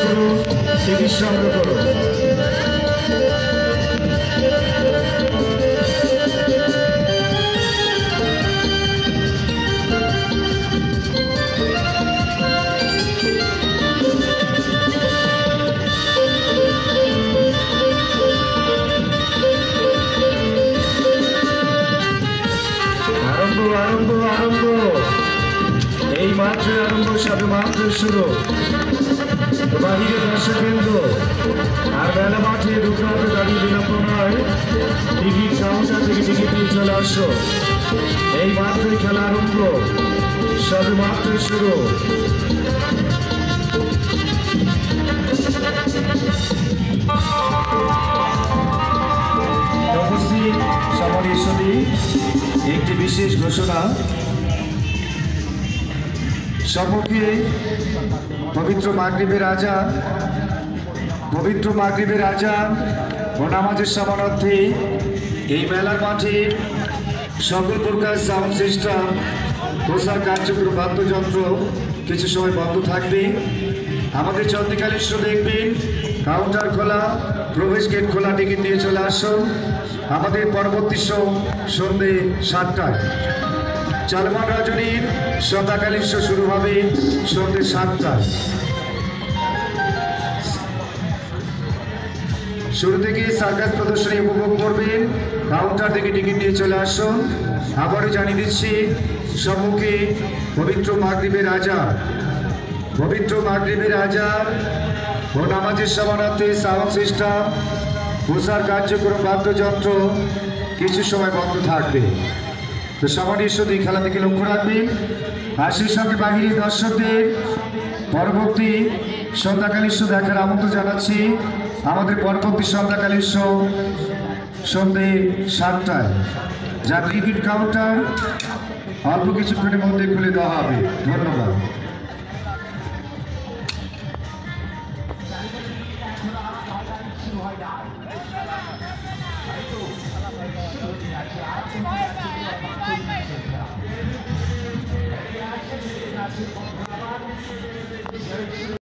করুন, টিকিট সংগ্রহ করুন। আরম্ভ আরম্ভ আরম্ভ, এই মাত্র আরম্ভ, সবে মাত্র শুরু। বাহিরে দর্শক কেন্দ্র আর মেলা মাঠে ঢুকতে দাঁড়িয়ে বিলম্ব নয়, টিকিট কাউন্টার থেকে টিকিট নিয়ে চলে আসো। এই মাত্রই খেলা আরম্ভ, সবে মাত্র শুরু। উপস্থিত সম্মানীয় সুধী, একটি বিশেষ ঘোষণা। সম্মুখে পবিত্র মাগরিবের আজান ও নামাজের সমানার্থে এই মেলার মাঠে সকল প্রকার সাউন্ড সিস্টেম, প্রচার কার্যক্রম, বাদ্যযন্ত্র কিছু সময় বন্ধ থাকবে। আমাদের চন্দ্রিকালীন শো দেখবেন, কাউন্টার খোলা, প্রবেশ গেট খোলা, টিকিট নিয়ে চলে আসুন। আমাদের পরবর্তী শো সন্ধ্যে 7টায়। চলমান রজনীর সন্ধ্যাকালীন শো শুরু হবে সন্ধ্যে 7টায়। শুরু থেকে সার্কাস প্রদর্শনী উপভোগ করবেন, কাউন্টার থেকে টিকিট নিয়ে চলে আসুন। আবারও জানিয়ে দিচ্ছি, সম্মুখে পবিত্র মাগরিবের আজান ও নামাজের সমানার্থে সাউন্ড সিস্টেম, প্রচার কার্যক্রম, বাদ্যযন্ত্র কিছু সময় বন্ধ থাকবে। তো সম্মানীয় সুধী, খেলা থেকে লক্ষ্য রাখবেন। আর সেই সঙ্গে বাহিনী দর্শকদের পরবর্তী সন্ধ্যাকালীন শো দেখার আমন্ত্রণ জানাচ্ছি। আমাদের পরবর্তী সন্ধ্যাকালীন শো সন্ধ্যে 7টায়, যার টিকিট কাউন্টার অল্প কিছুক্ষণের মধ্যে খুলে দেওয়া হবে। ধন্যবাদ। Thank you.